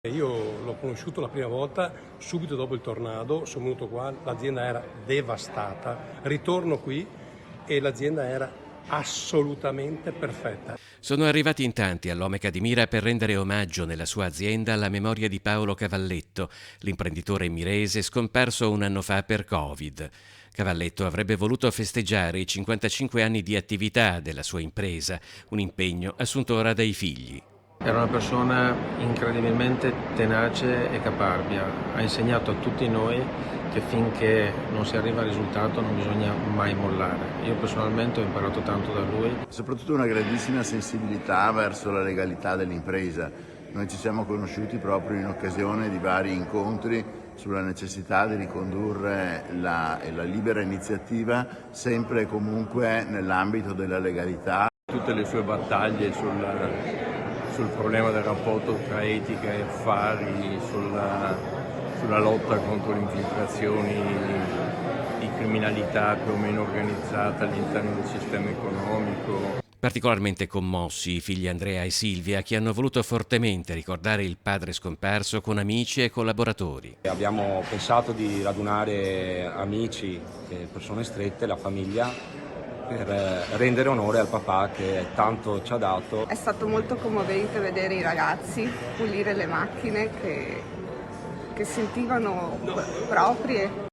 Io l'ho conosciuto la prima volta subito dopo il tornado, sono venuto qua, l'azienda era devastata, ritorno qui e l'azienda era assolutamente perfetta. Sono arrivati in tanti all'Omega di Mira per rendere omaggio nella sua azienda alla memoria di Paolo Cavalletto, l'imprenditore mirese scomparso un anno fa per Covid. Cavalletto avrebbe voluto festeggiare i 55 anni di attività della sua impresa, un impegno assunto ora dai figli. Era una persona incredibilmente tenace e caparbia. Ha insegnato a tutti noi che finché non si arriva al risultato non bisogna mai mollare. Io personalmente ho imparato tanto da lui. Soprattutto una grandissima sensibilità verso la legalità dell'impresa. Noi ci siamo conosciuti proprio in occasione di vari incontri sulla necessità di ricondurre la libera iniziativa sempre e comunque nell'ambito della legalità. Tutte le sue battaglie sul problema del rapporto tra etica e affari, sulla lotta contro le infiltrazioni di criminalità più o meno organizzata all'interno del sistema economico. Particolarmente commossi i figli Andrea e Silvia, che hanno voluto fortemente ricordare il padre scomparso con amici e collaboratori. Abbiamo pensato di radunare amici e persone strette, la famiglia, per rendere onore al papà che tanto ci ha dato. È stato molto commovente vedere i ragazzi pulire le macchine che sentivano proprie